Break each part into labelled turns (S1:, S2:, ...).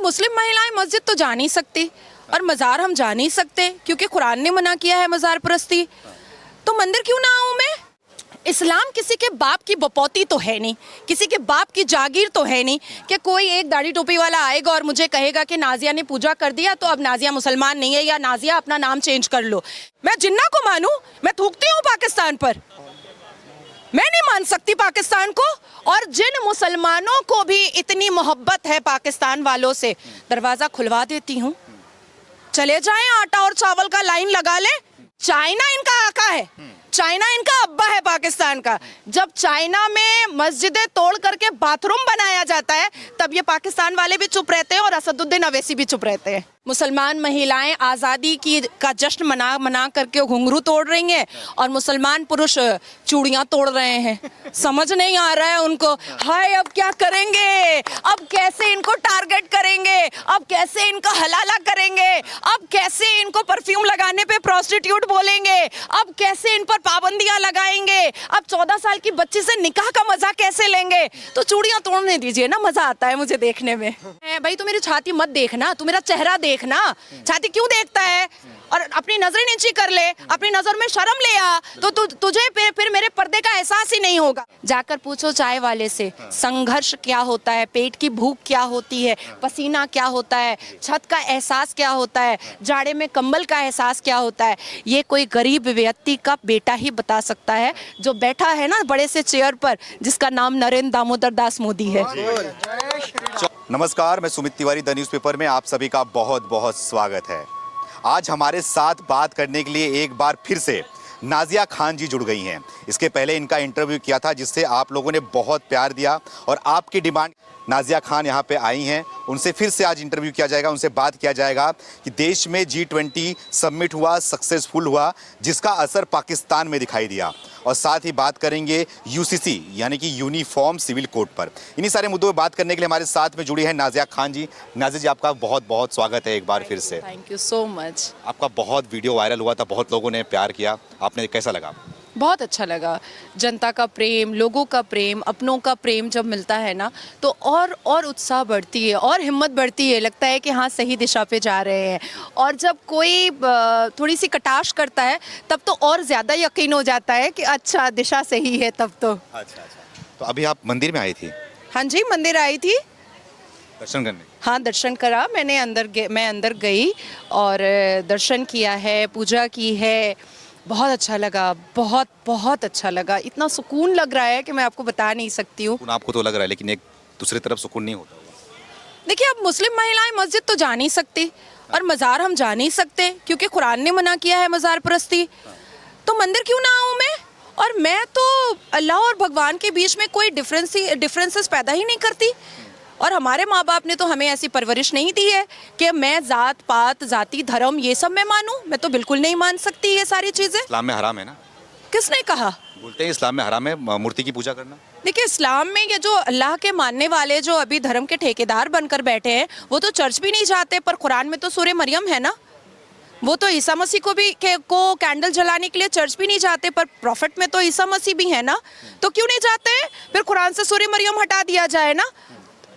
S1: मुस्लिम महिलाएं मस्जिद तो जा नहीं सकती और मज़ार हम जा नहीं सकते क्योंकि कुरान ने मना किया है मज़ार परस्ती, तो मंदिर क्यों ना आऊँ मैं? इस्लाम किसी के बाप की बपौती तो है नहीं, किसी के बाप की जागीर तो है नहीं कि कोई एक दाढ़ी टोपी वाला आएगा और मुझे कहेगा कि नाजिया ने पूजा कर दिया तो अब नाजिया मुसलमान नहीं है या नाजिया अपना नाम चेंज कर लो। मैं जिन्ना को मानूं? मैं थूकती हूँ पाकिस्तान पर, मैं नहीं मान सकती पाकिस्तान को। और जिन मुसलमानों को भी इतनी मोहब्बत है पाकिस्तान वालों से, दरवाज़ा खुलवा देती हूँ, चले जाएं, आटा और चावल का लाइन लगा ले। चाइना इनका आका है, चाइना इनका अब्बा है पाकिस्तान का। जब चाइना में मस्जिदें तोड़ करके बाथरूम बनाया जाता है तब ये पाकिस्तान वाले भी चुप रहते हैं और असदुद्दीन अवैसी भी चुप रहते हैं। मुसलमान महिलाएं आज़ादी की का जश्न मना करके घुंघरू तोड़ रही हैं और मुसलमान पुरुष चूड़ियां तोड़ रहे हैं। समझ नहीं आ रहा है उनको। हाय अब क्या करेंगे, अब कैसे इनको टारगेट करेंगे, अब कैसे इनको हलाला करेंगे, अब कैसे इनको परफ्यूम लगाने पे प्रोस्टिट्यूट बोलेंगे, अब कैसे इन पर पाबंदियां लगाएंगे, अब 14 साल की बच्ची से निकाह का मजा कैसे लेंगे। तो चूड़ियां तोड़ने दीजिए ना, मजा आता है मुझे देखने में। भाई तू मेरी छाती मत देखना, तू मेरा चेहरा देखना। छाती क्यों देखता है? और अपनी नजरें नीची कर ले, अपनी नजर में शर्म ले आ, तो तुझे फिर मेरे पर्दे का एहसास ही नहीं होगा। जाकर पूछो चाय वाले से संघर्ष क्या होता है, पेट की भूख क्या होती है, पसीना क्या होता है, छत का एहसास क्या होता है, जाड़े में कंबल का एहसास क्या होता है। ये कोई गरीब व्यक्ति का बेटा ही बता सकता है जो बैठा है ना बड़े से चेयर पर, जिसका नाम नरेंद्र दामोदर दास मोदी है।
S2: नमस्कार, मैं सुमित तिवारी, द न्यूज़पेपर में आप सभी का बहुत बहुत स्वागत है। आज हमारे साथ बात करने के लिए एक बार फिर से नाजिया खान जी जुड़ गई हैं। इसके पहले इनका इंटरव्यू किया था जिससे आप लोगों ने बहुत प्यार दिया और आपकी डिमांड नाजिया खान यहाँ पे आई हैं। उनसे फिर से आज इंटरव्यू किया जाएगा, उनसे बात किया जाएगा कि देश में G20 समिट हुआ, सक्सेसफुल हुआ, जिसका असर पाकिस्तान में दिखाई दिया। और साथ ही बात करेंगे UCC यानी कि यूनिफॉर्म सिविल कोड पर। इन्हीं सारे मुद्दों पर बात करने के लिए हमारे साथ में जुड़ी है नाजिया खान जी। नाजिया जी, आपका बहुत बहुत स्वागत है एक बार फिर से।
S1: Thank you so much.
S2: आपका बहुत वीडियो वायरल हुआ था, बहुत लोगों ने प्यार किया, आपने कैसा लगा?
S1: बहुत अच्छा लगा। जनता का प्रेम, लोगों का प्रेम, अपनों का प्रेम जब मिलता है ना तो और उत्साह बढ़ती है और हिम्मत बढ़ती है। लगता है कि हाँ सही दिशा पे जा रहे हैं। और जब कोई थोड़ी सी कटाक्ष करता है तब तो और ज़्यादा यकीन हो जाता है कि अच्छा दिशा सही है तब तो।
S2: अच्छा। तो अभी आप मंदिर में आई थी?
S1: हाँ जी, मंदिर आई थी
S2: दर्शन करने।
S1: हाँ, दर्शन करा मैंने। मैं अंदर गई और दर्शन किया है, पूजा की है। बहुत अच्छा लगा, बहुत बहुत अच्छा लगा। इतना सुकून लग रहा है कि मैं आपको बता नहीं सकती हूँ।
S2: आपको तो लग रहा है, लेकिन एक दूसरी तरफ सुकून नहीं होता होगा।
S1: देखिए, अब मुस्लिम महिलाएं मस्जिद तो जा नहीं सकती और मज़ार हम जा नहीं सकते क्योंकि कुरान ने मना किया है मज़ार परस्ती, तो मंदिर क्यों ना आऊँ मैं? और मैं तो अल्लाह और भगवान के बीच में कोई डिफरेंसेस पैदा ही नहीं करती। और हमारे माँ बाप ने तो हमें ऐसी परवरिश नहीं दी है कि मैं जात पात, जाति, धर्म ये सब मैं मानूं। मैं तो बिल्कुल नहीं मान सकती ये सारी चीज़ें।
S2: इस्लाम में हराम है ना?
S1: किसने कहा?
S2: बोलते हैं इस्लाम में हराम है मूर्ति की पूजा करना।
S1: देखिए, इस्लाम में ये जो अल्लाह के मानने वाले जो अभी धर्म के ठेकेदार बनकर बैठे हैं वो तो चर्च भी नहीं जाते, पर कुरान में तो सूरह मरियम है ना। वो तो ईसा मसीह को कैंडल जलाने के लिए चर्च भी नहीं जाते, पर प्रॉफिट में तो ईसा मसीह भी है ना। तो क्यों नहीं जाते? फिर कुरान से सूरह मरियम हटा दिया जाए ना,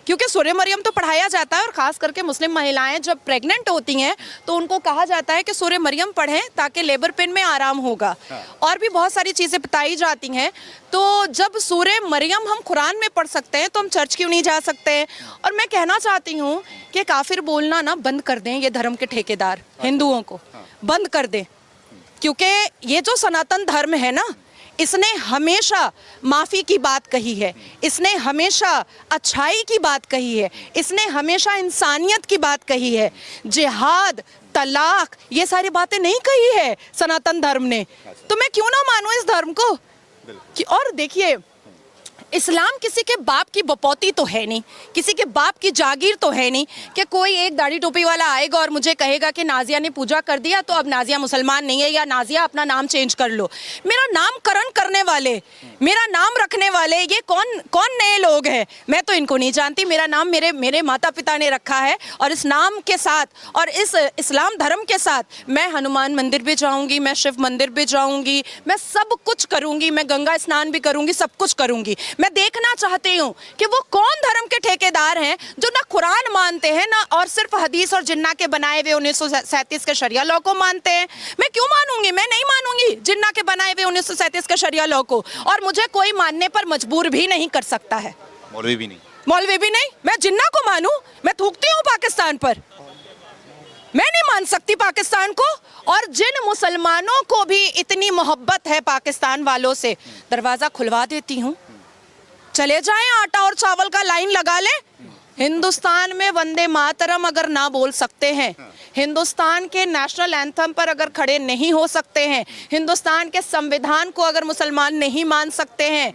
S1: क्योंकि सूरह मरियम तो पढ़ाया जाता है। और ख़ास करके मुस्लिम महिलाएं जब प्रेग्नेंट होती हैं तो उनको कहा जाता है कि सूरह मरियम पढ़ें ताकि लेबर पेन में आराम होगा। और भी बहुत सारी चीज़ें बताई जाती हैं। तो जब सूरह मरियम हम कुरान में पढ़ सकते हैं तो हम चर्च क्यों नहीं जा सकते हैं? और मैं कहना चाहती हूँ कि काफिर बोलना ना बंद कर दें ये धर्म के ठेकेदार, हिंदुओं को बंद कर दें। क्योंकि ये जो सनातन धर्म है ना, इसने हमेशा माफ़ी की बात कही है, इसने हमेशा अच्छाई की बात कही है, इसने हमेशा इंसानियत की बात कही है। जिहाद, तलाक, ये सारी बातें नहीं कही है सनातन धर्म ने। तो मैं क्यों ना मानूं इस धर्म को? और देखिए, इस्लाम किसी के बाप की बपौती तो है नहीं, किसी के बाप की जागीर तो है नहीं कि कोई एक दाढ़ी टोपी वाला आएगा और मुझे कहेगा कि नाजिया ने पूजा कर दिया तो अब नाजिया मुसलमान नहीं है या नाजिया अपना नाम चेंज कर लो। मेरा नामकरण करने वाले, मेरा नाम रखने वाले ये कौन नए लोग हैं? मैं तो इनको नहीं जानती। मेरा नाम मेरे माता पिता ने रखा है और इस नाम के साथ और इस इस्लाम धर्म के साथ मैं हनुमान मंदिर भी जाऊँगी, मैं शिव मंदिर भी जाऊँगी, मैं सब कुछ करूँगी, मैं गंगा स्नान भी करूँगी, सब कुछ करूँगी। मैं देखना चाहती हूँ कि वो कौन धर्म के ठेकेदार हैं जो ना कुरान मानते हैं ना और सिर्फ हदीस और जिन्ना के बनाए हुए 1937 के शरिया लॉ को मानते हैं। मैं क्यों मानूंगी? मैं नहीं मानूंगी जिन्ना के बनाए हुए 1937 के शरिया लॉ को, और मुझे कोई मानने पर मजबूर भी नहीं कर सकता है।
S2: मौलवी भी नहीं?
S1: मौलवी भी नहीं। मैं जिन्ना को मानूं? मैं थूकती हूँ पाकिस्तान पर? मैं नहीं मान सकती पाकिस्तान को। और जिन मुसलमानों को भी इतनी मोहब्बत है पाकिस्तान वालों से, दरवाजा खुलवा देती हूँ, चले जाएं, आटा और चावल का लाइन लगा ले। हिंदुस्तान में वंदे मातरम अगर ना बोल सकते हैं, हिंदुस्तान के नेशनल एंथम पर अगर खड़े नहीं हो सकते हैं, हिंदुस्तान के संविधान को अगर मुसलमान नहीं मान सकते हैं,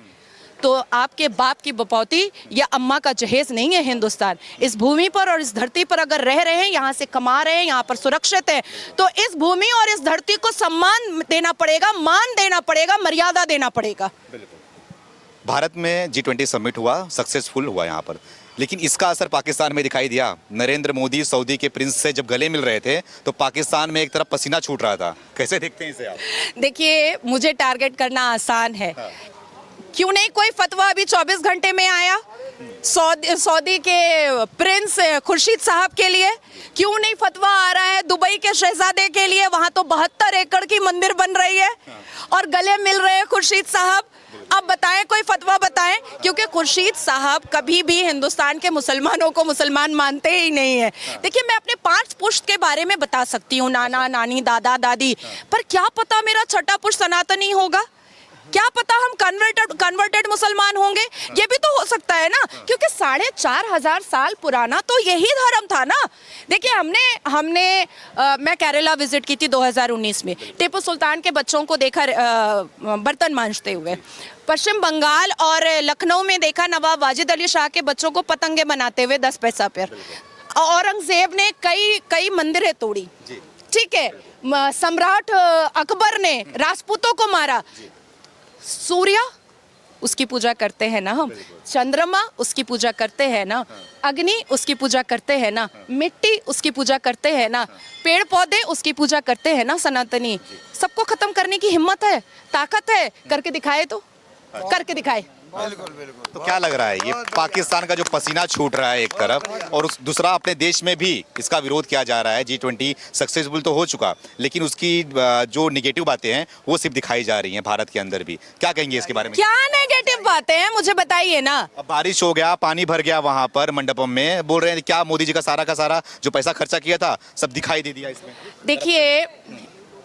S1: तो आपके बाप की बपौती या अम्मा का जहेज नहीं है हिंदुस्तान। इस भूमि पर और इस धरती पर अगर रह रहे हैं, यहाँ से कमा रहे हैं, यहाँ पर सुरक्षित है, तो इस भूमि और इस धरती को सम्मान देना पड़ेगा, मान देना पड़ेगा, मर्यादा देना पड़ेगा।
S2: भारत में G20 समिट हुआ, सक्सेसफुल हुआ यहाँ पर, लेकिन इसका असर पाकिस्तान में दिखाई दिया। नरेंद्र मोदी सऊदी के प्रिंस से जब गले मिल रहे थे तो पाकिस्तान में एक तरफ पसीना छूट रहा था। कैसे देखते हैं इसे आप?
S1: देखिए, मुझे टारगेट करना आसान है। क्यों नहीं कोई फतवा अभी 24 घंटे में आया सऊदी के प्रिंस खुर्शीद साहब के लिए? क्यों नहीं फतवा आ रहा है दुबई के शहजादे के लिए? वहां तो 72 एकड़ की मंदिर बन रही है और गले मिल रहे हैं खुर्शीद साहब। अब बताएं, कोई फतवा बताएं, क्योंकि खुर्शीद साहब कभी भी हिंदुस्तान के मुसलमानों को मुसलमान मानते ही नहीं है। देखिए, मैं अपने 5 पुश्त के बारे में बता सकती हूँ, नाना नानी दादा दादी, पर क्या पता मेरा छठा पुश्त सनातनी होगा, क्या पता हम कन्वर्टेड मुसलमान होंगे। ये भी तो हो सकता है ना, क्योंकि 4,500 साल पुराना तो यही धर्म था ना। देखिए, हमने मैं केरला विजिट की थी 2019 में, टीपू सुल्तान के बच्चों को देखा बर्तन मांजते हुए। पश्चिम बंगाल और लखनऊ में देखा नवाब वाजिद अली शाह के बच्चों को पतंगे बनाते हुए 10 पैसा पर। औरंगजेब ने कई मंदिरें तोड़ी, ठीक है, सम्राट अकबर ने राजपूतों को मारा। सूर्य, उसकी पूजा करते हैं ना हम, चंद्रमा उसकी पूजा करते हैं ना, अग्नि उसकी पूजा करते हैं ना, मिट्टी उसकी पूजा करते हैं ना, पेड़ पौधे उसकी पूजा करते हैं ना सनातनी। सबको खत्म करने की हिम्मत है, ताकत है, करके दिखाए तो, करके दिखाए।
S2: तो क्या लग रहा है, ये पाकिस्तान का जो पसीना छूट रहा है एक तरफ, और दूसरा अपने देश में भी इसका विरोध किया जा रहा है। G20 सक्सेसफुल तो हो चुका, लेकिन उसकी जो निगेटिव बातें हैं वो सिर्फ दिखाई जा रही हैं भारत के अंदर भी। क्या कहेंगे इसके बारे में?
S1: क्या नेगेटिव बातें हैं, मुझे बताइए ना।
S2: अब बारिश हो गया, पानी भर गया वहां पर मंडपम में, बोल रहे हैं क्या मोदी जी का सारा जो पैसा खर्चा किया था सब दिखाई दे दिया इसमें।
S1: देखिए,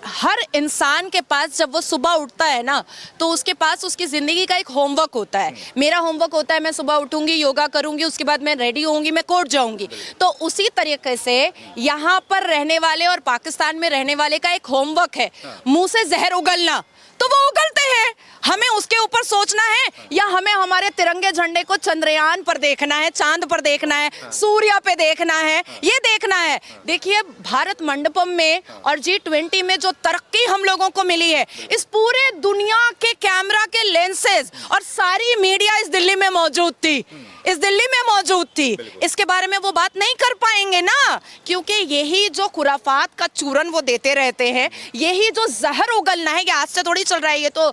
S1: हर इंसान के पास जब वो सुबह उठता है ना, तो उसके पास उसकी ज़िंदगी का एक होमवर्क होता है। मेरा होमवर्क होता है, मैं सुबह उठूंगी, योगा करूंगी, उसके बाद मैं रेडी होंगी, मैं कोर्ट जाऊंगी। तो उसी तरीके से यहाँ पर रहने वाले और पाकिस्तान में रहने वाले का एक होमवर्क है, मुंह से जहर उगलना। तो वो उगलते हैं, हमें उसके ऊपर सोचना है या हमें हमारे तिरंगे झंडे को चंद्रयान पर देखना है, चांद पर देखना है, सूर्य पे देखना है, ये देखना है। देखिए, भारत मंडपम में और G20 में जो तरक्की हम लोगों को मिली है, इस पूरे दुनिया के कैमरा के लेंसेज और सारी मीडिया इस दिल्ली में मौजूद थी, इस दिल्ली में मौजूद थी। इसके बारे में वो बात नहीं कर पाएंगे ना, क्योंकि यही जो खुराफात का चूरन वो देते रहते हैं, यही जो जहर उगलना है, ये आज से थोड़ी चल रहा है, ये तो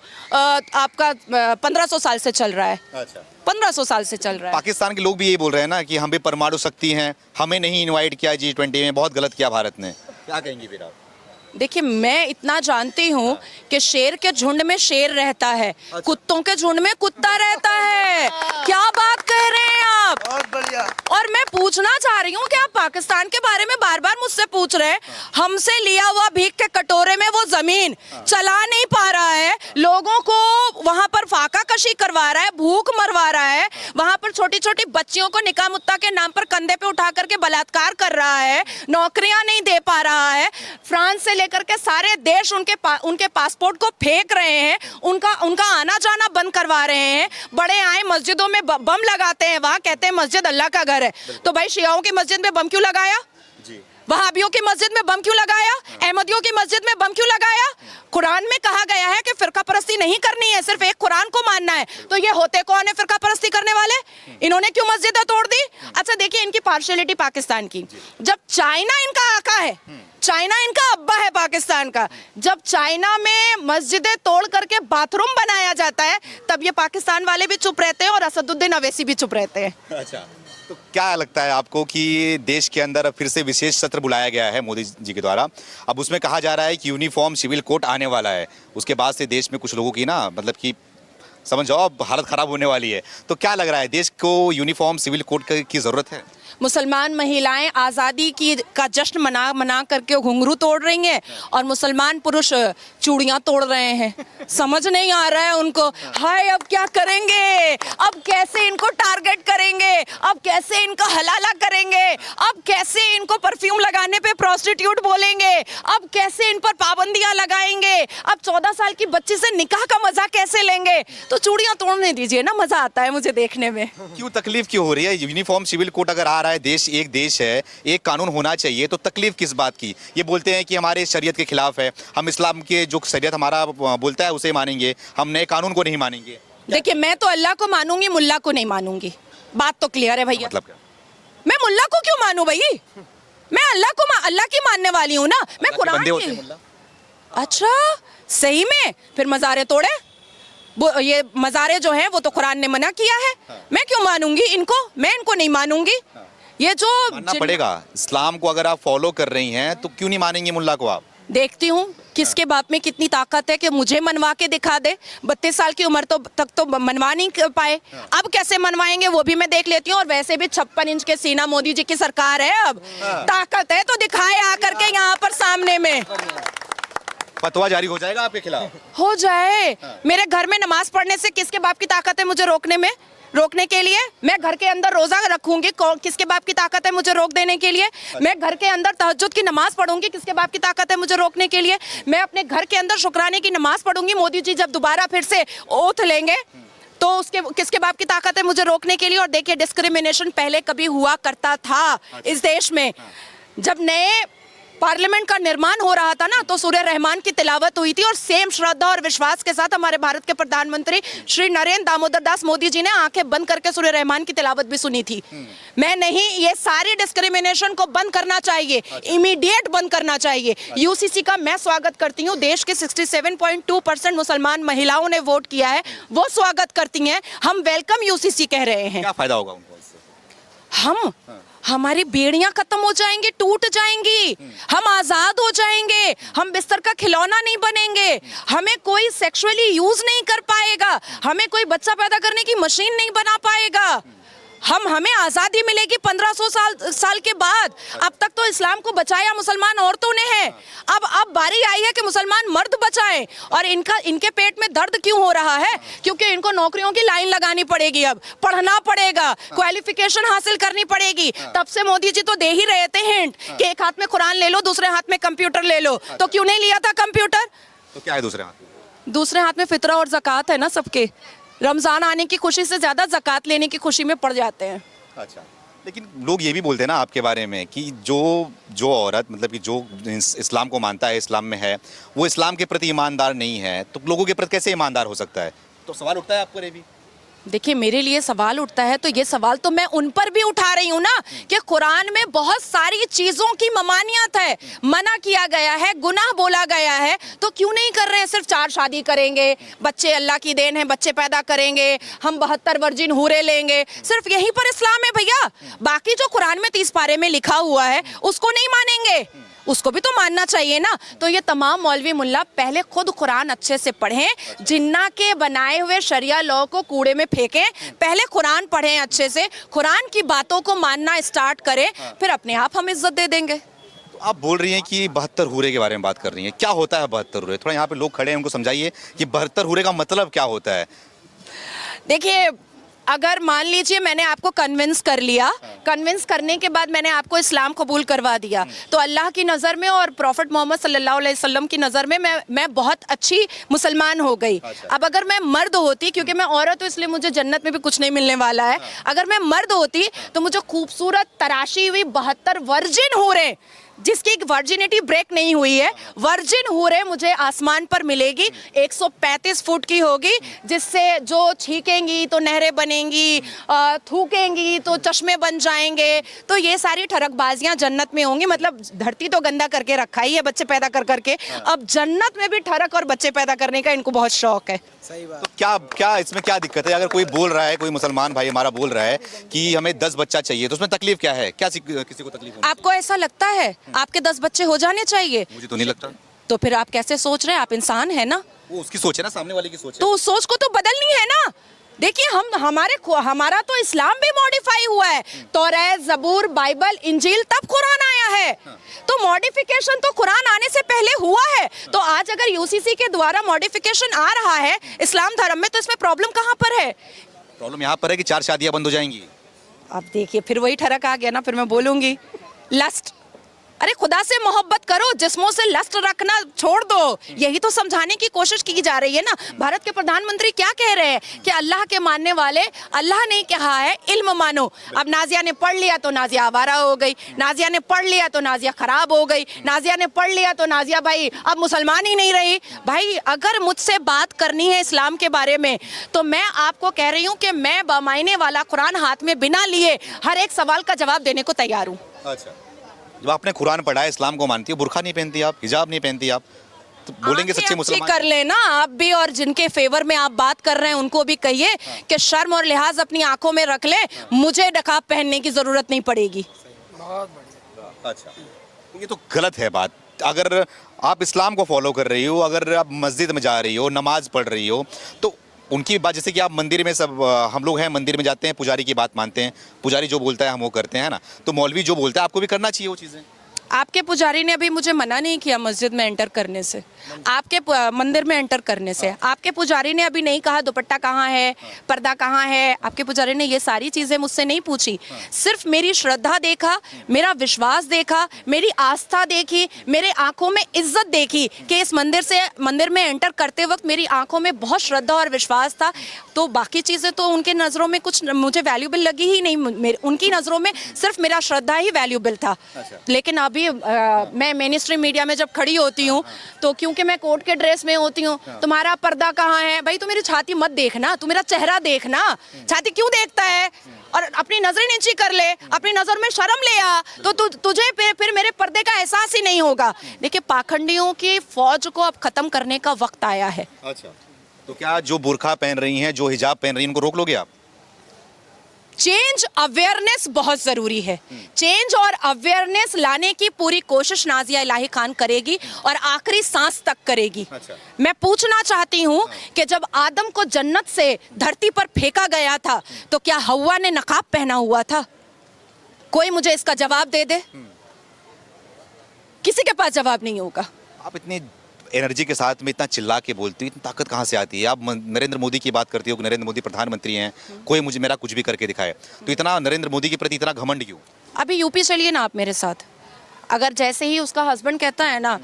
S1: आपका 1500 साल से चल रहा है। अच्छा, 1500 साल से चल रहा है।
S2: पाकिस्तान के लोग भी यही बोल रहे हैं ना कि हम भी परमाणु शक्ति हैं, हमें नहीं इनवाइट किया G20 में, बहुत गलत किया भारत ने। क्या कहेंगे फिर आप?
S1: देखिए, मैं इतना जानती हूँ कि शेर के झुंड में शेर रहता है, कुत्तों के झुंड में कुत्ता रहता है। क्या बात कह रहे हैं आप? बहुत बढ़िया। और मैं पूछना चाह रही हूँ कि आप पाकिस्तान के बारे में बार बार मुझसे पूछ रहे हैं। हमसे लिया हुआ भीख के कटोरे में वो जमीन चला नहीं पा रहा है, लोगों को वहां पर फाका कशी करवा रहा है, भूख मरवा रहा है, वहां पर छोटी छोटी बच्चियों को निकाह मुत्ता के नाम पर कंधे पे उठा करके बलात्कार कर रहा है, नौकरियां नहीं दे पा रहा है, फ्रांस से लेकर के सारे देश उनके पासपोर्ट को फेंक रहे हैं, उनका आना जाना बंद करवा रहे हैं। बड़े आए मस्जिदों में बम लगाते हैं, वहां कहते हैं मस्जिद अल्लाह का घर है। तो भाई, शियाओं की मस्जिद में बम क्यों लगाया? वहाबियों की मस्जिद में बम क्यों लगाया? अहमदियों की मस्जिद में बम क्यों लगाया? कुरान में कहा गया है कि फिरका परस्ती नहीं करनी है, सिर्फ एक कुरान को मानना है। तो ये होते कौन है फिरका परस्ती करने वाले? इन्होंने क्यों मस्जिदें तोड़ दी? अच्छा देखिए इनकी पार्शियलिटी पाकिस्तान की। जब चाइना इनका आका है, चाइना इनका अब्बा है पाकिस्तान का, जब चाइना में मस्जिदें तोड़ करके बाथरूम बनाया जाता है तब ये पाकिस्तान वाले भी चुप रहते हैं और असदुद्दीन अवैसी भी चुप रहते हैं।
S2: अच्छा, तो क्या लगता है आपको कि देश के अंदर अब फिर से विशेष सत्र बुलाया गया है मोदी जी के द्वारा? अब उसमें कहा जा रहा है कि यूनिफॉर्म सिविल कोड आने वाला है, उसके बाद से देश में कुछ लोगों की ना मतलब कि समझ जाओ अब हालत खराब होने वाली है। तो क्या लग रहा है देश को यूनिफॉर्म सिविल कोड की जरूरत है?
S1: मुसलमान महिलाएं आज़ादी की का जश्न मना मना करके घुंघरू तोड़ रही हैं और मुसलमान पुरुष चूड़ियां तोड़ रहे हैं। समझ नहीं आ रहा है उनको। हाय अब क्या करेंगे? अब कैसे इनको टारगेट करेंगे? अब कैसे इनको हलाला करेंगे? अब कैसे इनको परफ्यूम लगाने पे प्रोस्टिट्यूट बोलेंगे? अब कैसे इन पर पाबंदियां लगाएंगे? अब 14 साल की बच्ची से निकाह का मजा कैसे लेंगे? तो चूड़ियां तोड़ने दीजिए ना, मजा आता है मुझे देखने में।
S2: क्यों तकलीफ क्यों हो रही है? यूनिफॉर्म सिविल कोड अगर आ रहा है, देश है, एक कानून होना चाहिए, तो तकलीफ किस बात की? ये बोलते हैं कि हमारे शरीयत के खिलाफ है, हम इस्लाम के जो शरीयत हमारा बोलता है उसे मानेंगे, हम नए कानून को नहीं मानेंगे।
S1: देखिए मैं तो अल्लाह को मानूंगी, मुल्ला को नहीं मानूंगी। बात तो क्लियर है भैया।
S2: मतलब क्या?
S1: मैं मुल्ला को क्यों मानूं भाई? मैं अल्लाह की मानने वाली हूँ ना, मैं कुरान
S2: बंदे होते हैं
S1: की।
S2: मुल्ला।
S1: अच्छा सही में? फिर मज़ारे तोड़े? ये मज़ारे जो है वो तो कुरान ने मना किया है। मैं क्यों मानूंगी इनको? मैं इनको नहीं मानूंगी। ये जो
S2: मानना पड़ेगा, इस्लाम को अगर आप फॉलो कर रही हैं तो क्यों नहीं मानेंगे मुल्ला को आप?
S1: देखती हूँ किसके बाप में कितनी ताकत है कि मुझे मनवा के दिखा दे। 32 साल की उम्र तक तो मनवा नहीं पाए, अब कैसे मनवाएंगे वो भी मैं देख लेती हूँ। और वैसे भी 56 इंच के सीना मोदी जी की सरकार है, अब ताकत है तो दिखाए आकर के यहाँ पर सामने में।
S2: फतवा जारी हो जाएगा आपके खिलाफ?
S1: हो जाए। मेरे घर में नमाज पढ़ने से किसके बाप की ताकत है मुझे रोकने के लिए? मैं घर के अंदर रोजा रखूंगी, किसके बाप की ताकत है मुझे रोक देने के लिए? मैं घर के अंदर तहज्जुद की नमाज पढ़ूंगी, किसके बाप की ताकत है मुझे रोकने के लिए? मैं अपने घर के अंदर शुक्राने की नमाज पढ़ूंगी, मोदी जी जब दोबारा फिर से ओथ लेंगे तो उसके किसके बाप की ताकत है मुझे रोकने के लिए? और देखिए डिस्क्रिमिनेशन पहले कभी हुआ करता था इस देश में। जब नए पार्लियामेंट का निर्माण हो रहा था ना तो सूर्य रहमान की तिलावत हुई थी और सेम श्रद्धा और विश्वास के साथ हमारे भारत के प्रधानमंत्री श्री नरेंद्र दामोदर दास मोदी जी ने आंखें बंद करके सूर्य रहमान की तिलावत भी सुनी थी। मैं नहीं, ये सारी डिस्क्रिमिनेशन को बंद करना चाहिए, इमीडिएट बंद करना चाहिए। यूसीसी का मैं स्वागत करती हूँ। देश के 67.2% मुसलमान महिलाओं ने वोट किया है, वो स्वागत करती हैं। हम वेलकम यूसीसी कह रहे हैं।
S2: क्या फायदा होगा उनको इससे?
S1: हमारी बेड़ियां खत्म हो जाएंगी, टूट जाएंगी, हम आजाद हो जाएंगे, हम बिस्तर का खिलौना नहीं बनेंगे, हमें कोई सेक्सुअली यूज नहीं कर पाएगा, हमें कोई बच्चा पैदा करने की मशीन नहीं बना पाएगा। हमें आज़ादी मिलेगी 1500 साल के बाद। अब तक तो इस्लाम को बचाया मुसलमान औरतों ने है, अब बारी आई है कि मुसलमान मर्द बचाएं। और इनके पेट में दर्द क्यों हो रहा है? क्योंकि इनको नौकरियों की लाइन लगानी पड़ेगी, अब पढ़ना पड़ेगा, क्वालिफिकेशन हासिल करनी पड़ेगी। तब से मोदी जी तो दे ही रहे थे हिंट कि एक हाथ में कुरान ले लो, दूसरे हाथ में कंप्यूटर ले लो। तो क्यों नहीं लिया था कंप्यूटर?
S2: तो क्या है दूसरे हाथ में?
S1: दूसरे हाथ में फितरा और ज़कात है ना सबके। रमजान आने की खुशी से ज्यादा ज़कात लेने की खुशी में पड़ जाते हैं।
S2: अच्छा, लेकिन लोग ये भी बोलते हैं ना आपके बारे में कि जो औरत मतलब कि जो इस्लाम को मानता है, इस्लाम में है, वो इस्लाम के प्रति ईमानदार नहीं है, तो लोगों के प्रति कैसे ईमानदार हो सकता है? तो सवाल उठता है आपको ये भी?
S1: देखिए मेरे लिए सवाल उठता है तो ये सवाल तो मैं उन पर भी उठा रही हूँ ना कि कुरान में बहुत सारी चीजों की ममानियत है, मना किया गया है, गुनाह बोला गया है, तो क्यों नहीं कर रहे हैं? सिर्फ 4 शादी करेंगे, बच्चे अल्लाह की देन है, बच्चे पैदा करेंगे, हम 72 वर्जिन हूरे लेंगे, सिर्फ यहीं पर इस्लाम है भैया। बाकी जो कुरान में 30 पारे में लिखा हुआ है उसको नहीं मानेंगे, उसको भी तो मानना चाहिए ना। तो ये तमाम मौलवी मुल्ला पहले खुद कुरान अच्छे से पढ़ें, जिन्ना के बनाए हुए शरिया लॉ को कूड़े में फेंकें, पहले कुरान पढ़ें अच्छे से, कुरान की बातों को मानना स्टार्ट करें, फिर अपने आप हम इज्जत दे देंगे।
S2: तो आप बोल रही हैं कि 72 हूरे के बारे में बात कर रही हैं, क्या होता है 72 हूरे? थोड़ा यहाँ पे लोग खड़े हैं, उनको समझाइए कि 72 हूरे का मतलब क्या होता है।
S1: देखिए अगर मान लीजिए मैंने आपको कन्विंस कर लिया, कन्विंस करने के बाद मैंने आपको इस्लाम कबूल करवा दिया, तो अल्लाह की नज़र में और प्रॉफिट मोहम्मद सल्लल्लाहु अलैहि वसल्लम की नज़र में मैं बहुत अच्छी मुसलमान हो गई। अब अगर मैं मर्द होती, क्योंकि मैं औरत हूँ इसलिए मुझे जन्नत में भी कुछ नहीं मिलने वाला है, अगर मैं मर्द होती तो मुझे खूबसूरत तराशी हुई 72 वर्जिन हूरें जिसकी वर्जिनिटी ब्रेक नहीं हुई है, वर्जिन हूरें मुझे आसमान पर मिलेगी, 135 फुट की होगी, जिससे जो छीकेंगी तो नहरें बनेंगी, थूकेंगी तो चश्मे बन जाएंगे। तो ये सारी ठरकबाजियां जन्नत में होंगी। मतलब धरती तो गंदा करके रखा ही है बच्चे पैदा कर करके, अब जन्नत में भी ठरक और बच्चे पैदा करने का इनको बहुत शौक है।
S3: सही बात।
S2: तो क्या इसमें क्या दिक्कत है? अगर कोई बोल रहा है, कोई मुसलमान भाई हमारा बोल रहा है कि हमें 10 बच्चा चाहिए, तो उसमें तकलीफ क्या है? क्या किसी को तकलीफ होगी?
S1: आपको ऐसा लगता है आपके 10 बच्चे हो जाने चाहिए?
S2: मुझे तो नहीं लगता।
S1: तो फिर आप कैसे सोच रहे हैं? आप इंसान है ना,
S2: वो उसकी सोच है ना, सामने वाले की सोच है।
S1: तो उस सोच को तो बदलनी है ना। देखिए हमारा तो इस्लाम भी मॉडिफाई हुआ है, तौरात, ज़बूर, बाइबल, इंजील, तब कुरान आया है। तो मॉडिफिकेशन तो कुरान आने से पहले हुआ है। तो आज अगर यूसीसी के द्वारा मॉडिफिकेशन आ रहा है इस्लाम धर्म में, तो इसमें प्रॉब्लम कहाँ पर है?
S2: प्रॉब्लम यहाँ पर है कि 4 शादियां बंद हो जाएंगी।
S1: अब देखिए फिर वही ठरक आ गया ना, फिर मैं बोलूंगी लस्ट। अरे खुदा से मोहब्बत करो, जिस्मों से लस्ट रखना छोड़ दो। यही तो समझाने की कोशिश की जा रही है ना। भारत के प्रधानमंत्री क्या कह रहे हैं कि अल्लाह के मानने वाले, अल्लाह ने कहा है इल्म मानो। अब नाजिया ने पढ़ लिया तो नाजिया आवारा हो गई, नाजिया ने पढ़ लिया तो नाजिया खराब हो गई, नाजिया ने पढ़ लिया तो नाजिया भाई अब मुसलमान ही नहीं रही। भाई अगर मुझसे बात करनी है इस्लाम के बारे में, तो मैं आपको कह रही हूँ कि मैं बमायने वाला कुरान हाथ में बिना लिए हर एक सवाल का जवाब देने को तैयार हूँ।
S2: अच्छा, जब आपने कुरान पढ़ा है, इस्लाम को मानती हो, बुर्खा नहीं पहनती आप, हिजाब नहीं पहनती आप, तो बोलेंगे सच्चे मुसलमान
S1: कर लेना आप भी, और जिनके फेवर में आप बात कर रहे हैं उनको भी कहिए कि शर्म और लिहाज अपनी आंखों में रख ले, मुझे नकाब पहनने की जरूरत नहीं पड़ेगी।
S3: बहुत बढ़िया।
S2: अच्छा, ये तो गलत है बात। अगर आप इस्लाम को फॉलो कर रही हो, अगर आप मस्जिद में जा रही हो, नमाज पढ़ रही हो, तो उनकी बात, जैसे कि आप मंदिर में, सब हम लोग हैं मंदिर में जाते हैं, पुजारी की बात मानते हैं, पुजारी जो बोलता है हम वो करते हैं ना, तो मौलवी जो बोलता है आपको भी करना चाहिए वो चीज़ें।
S1: आपके पुजारी ने अभी मुझे मना नहीं किया मस्जिद में एंटर करने से, आपके मंदिर में एंटर करने से। आपके पुजारी ने अभी नहीं कहा दुपट्टा कहाँ है, पर्दा कहाँ है। आपके पुजारी ने ये सारी चीज़ें मुझसे नहीं पूछी, सिर्फ मेरी श्रद्धा देखा, मेरा विश्वास देखा, मेरी आस्था देखी, मेरे आंखों में इज्जत देखी कि इस मंदिर में एंटर करते वक्त मेरी आंखों में बहुत श्रद्धा और विश्वास था। तो बाकी चीज़ें तो उनके नज़रों में कुछ मुझे वैल्यूबल लगी ही नहीं। उनकी नज़रों में सिर्फ मेरा श्रद्धा ही वैल्यूबल था। लेकिन अभी मैं मेन स्ट्रीम मीडिया में जब खड़ी होती हूँ, तो क्योंकि मैं कोर्ट के ड्रेस में होती हूँ, तुम्हारा पर्दा कहाँ है? भाई तू मेरी छाती मत देखना, तू मेरा चेहरा देखना। छाती क्यों देखता है? और अपनी नजरें नीची कर ले, अपनी नजर में शर्म ले आ, तो तुझे फिर मेरे पर्दे का एहसास ही नहीं होगा। देखिए पाखंडियों की फौज को अब खत्म करने का वक्त आया है।
S2: अच्छा, तो क्या जो बुर्खा पहन रही हैं, जो हिजाब पहन रही हैं, उनको रोक लोगे आप?
S1: चेंज अवेयरनेस बहुत जरूरी है। चेंज और अवेयरनेस लाने की पूरी कोशिश नाजिया इलाही खान करेगी और आखिरी सांस तक करेगी।
S2: अच्छा।
S1: मैं पूछना चाहती हूँ कि जब आदम को जन्नत से धरती पर फेंका गया था, तो क्या हव्वा ने नकाब पहना हुआ था? कोई मुझे इसका जवाब दे दे। किसी के पास जवाब नहीं होगा।
S2: आप इतनी एनर्जी के साथ में इतना चिल्ला के बोलती हो, इतनी ताकत कहाँ से आती है? आप नरेंद्र मोदी की बात करती हो, नरेंद्र मोदी प्रधानमंत्री हैं, कोई मुझे मेरा कुछ भी करके दिखाए, तो इतना नरेंद्र मोदी के प्रति इतना घमंड क्यों?
S1: अभी यूपी चलिए ना आप मेरे साथ। अगर जैसे ही उसका हस्बैंड कहता है ना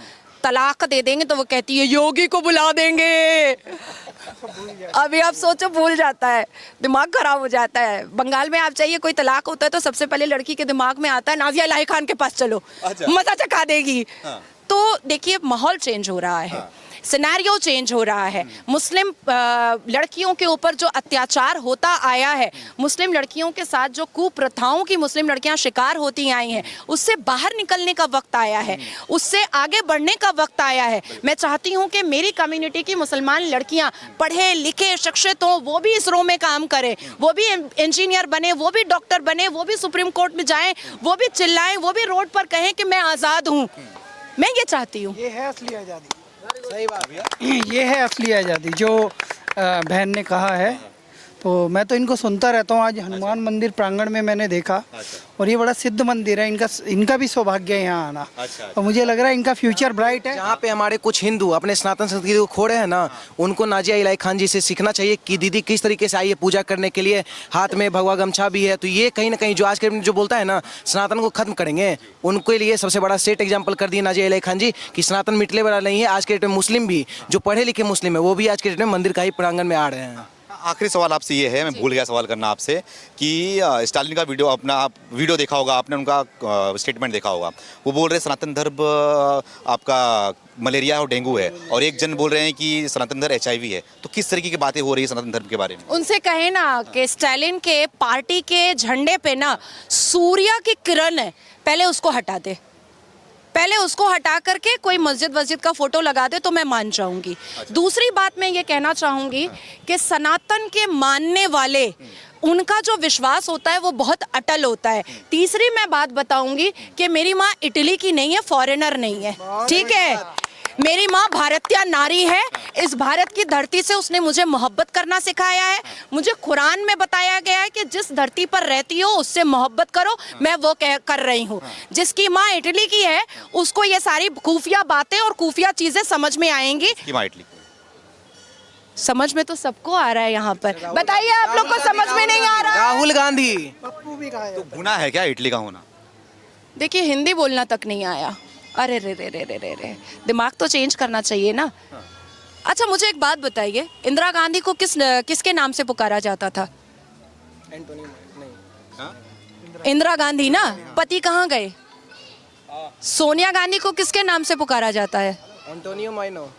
S1: तलाक दे देंगे, तो वो कहती है योगी को बुला देंगे। अभी आप सोचो, भूल जाता है, दिमाग खराब हो जाता है। बंगाल में आप चाहिए कोई तलाक होता है तो सबसे पहले लड़की के दिमाग में आता है नाजिया इलाही खान के पास चलो।
S2: अच्छा।
S1: मजा चखा देगी।
S2: हाँ।
S1: तो देखिए माहौल चेंज हो रहा है। हाँ। सिनेरियो चेंज हो रहा है। मुस्लिम लड़कियों के ऊपर जो अत्याचार होता आया है, मुस्लिम लड़कियों के साथ जो कुप्रथाओं की मुस्लिम लड़कियां शिकार होती आई हैं, उससे बाहर निकलने का वक्त आया है, उससे आगे बढ़ने का वक्त आया है। मैं चाहती हूं कि मेरी कम्युनिटी की मुसलमान लड़कियां पढ़े लिखे शिक्षित हों, वो भी इसरो में काम करें, वो भी इंजीनियर बने, वो भी डॉक्टर बने, वो भी सुप्रीम कोर्ट में जाएं, वो भी चिल्लाएं, वो भी रोड पर कहें कि मैं आज़ाद हूँ। मैं ये चाहती हूँ।
S3: ये है असली आज़ादी। सही बात भैया, ये है असली आज़ादी जो बहन ने कहा है। तो मैं तो इनको सुनता रहता हूँ। आज हनुमान मंदिर प्रांगण में मैंने देखा, और ये बड़ा सिद्ध मंदिर है। इनका भी सौभाग्य है यहाँ आना। और मुझे लग रहा है इनका फ्यूचर ब्राइट है।
S4: जहाँ पे हमारे कुछ हिंदू अपने सनातन संस्कृति को खो रहे हैं ना, उनको नाजिया इलाही खान जी से सीखना चाहिए कि दीदी किस तरीके से आई है पूजा करने के लिए, हाथ में भगवा गमछा भी है। तो ये कहीं ना कहीं जो आज के जो बोलता है ना सनातन को खत्म करेंगे, उनके लिए सबसे बड़ा सेट एग्जाम्पल कर दिए नाजिया इलाही खान जी कि सनातन मिटने वाला नहीं है। आज के डेट में मुस्लिम भी जो पढ़े लिखे मुस्लिम है, वो भी आज के डेट में मंदिर का ही प्रांगण में आ रहे हैं।
S2: आखिरी सवाल आपसे ये है, मैं भूल गया सवाल करना आपसे कि स्टालिन का वीडियो अपना आप वीडियो देखा होगा आपने, उनका स्टेटमेंट देखा होगा। वो बोल रहे हैं सनातन धर्म आपका मलेरिया और डेंगू है, और एक जन बोल रहे हैं कि सनातन धर्म HIV है। तो किस तरीके की बातें हो रही है सनातन धर्म के बारे में?
S1: उनसे कहे ना कि स्टालिन के पार्टी के झंडे पे ना सूर्य की किरण है, पहले उसको हटा दे, पहले उसको हटा करके कोई मस्जिद का फोटो लगा दे तो मैं मान जाऊंगी। दूसरी बात मैं ये कहना चाहूंगी कि सनातन के मानने वाले उनका जो विश्वास होता है वो बहुत अटल होता है। तीसरी मैं बात बताऊंगी कि मेरी माँ इटली की नहीं है, फॉरेनर नहीं है, ठीक है। मेरी माँ भारतीय नारी है। इस भारत की धरती से उसने मुझे मोहब्बत करना सिखाया है। मुझे कुरान में बताया गया है कि जिस धरती पर रहती हो उससे मोहब्बत करो, मैं वो कर रही हूँ। जिसकी माँ इटली की है उसको ये सारी खुफिया बातें और खुफिया चीजें समझ में आएंगी।
S2: कि माँ इटली
S1: समझ में तो सबको आ रहा है यहाँ पर, बताइए आप लोग को समझ में नहीं आ रहा?
S4: राहुल गांधी।
S2: तो गुनाह है क्या इटली का होना?
S1: देखिए हिंदी बोलना तक नहीं आया। अरे रे रे रे रे रे रे, दिमाग तो चेंज करना चाहिए ना। अच्छा मुझे एक बात बताइए, इंदिरा गांधी को किसके नाम से पुकारा जाता था? इंदिरा गांधी ना, पति कहाँ गए? सोनिया गांधी को किसके नाम से पुकारा जाता है?
S4: एंटोनियो माइनो।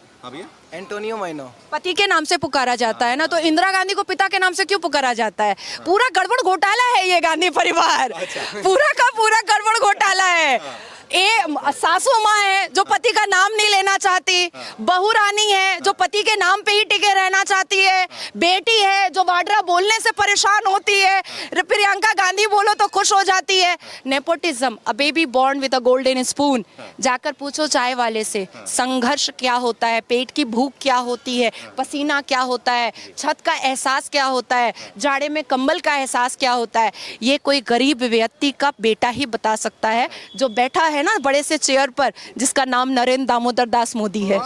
S4: एंटोनियो माइनो
S1: पति के नाम से पुकारा जाता है ना, तो इंदिरा गांधी को पिता के नाम से क्यों पुकारा जाता है? पूरा गड़बड़ घोटाला है ये गांधी परिवार, पूरा का पूरा गड़बड़ घोटाला है। सासू माँ है जो पति का नाम नहीं लेना चाहती, बहू रानी है जो पति के नाम पे ही टिके रहना चाहती है, बेटी है जो वाड्रा बोलने से परेशान होती है, प्रियंका गांधी बोलो तो खुश हो जाती है। Nepotism, a baby born with a golden spoon. जाकर पूछो चाय वाले से संघर्ष क्या होता है, पेट की भूख क्या होती है, पसीना क्या होता है, छत का एहसास क्या होता है, जाड़े में कंबल का एहसास क्या होता है। ये कोई गरीब व्यक्ति का बेटा ही बता सकता है जो बैठा है ना बड़े से चेयर पर, जिसका नाम नरेंद्र दामोदर दास मोदी है।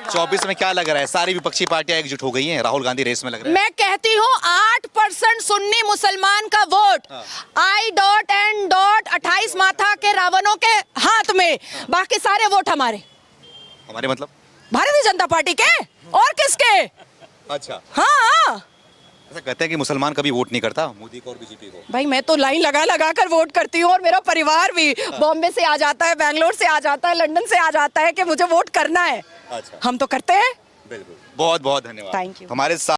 S2: 24 में क्या लग रहा है? सारी विपक्षी पार्टियां एकजुट हो गई हैं, राहुल गांधी रेस में लग रहे हैं।
S1: मैं कहती हूँ 8% सुन्नी मुसलमान का वोट I.N.28 माथा के रावणों के हाथ में, बाकी सारे वोट हमारे
S2: मतलब
S1: भारतीय जनता पार्टी के और किसके?
S2: अच्छा,
S1: हाँ
S2: ऐसा कहते हैं कि मुसलमान कभी वोट नहीं करता मोदी को और बीजेपी को।
S1: भाई मैं तो लाइन लगा कर वोट करती हूँ, और मेरा परिवार भी बॉम्बे से आ जाता है, बैंगलोर से आ जाता है, लंदन से आ जाता है कि मुझे वोट करना है।
S2: अच्छा,
S1: हम तो करते हैं।
S2: बिल्कुल। बहुत बहुत धन्यवाद।
S1: Thank you.
S2: हमारे साथ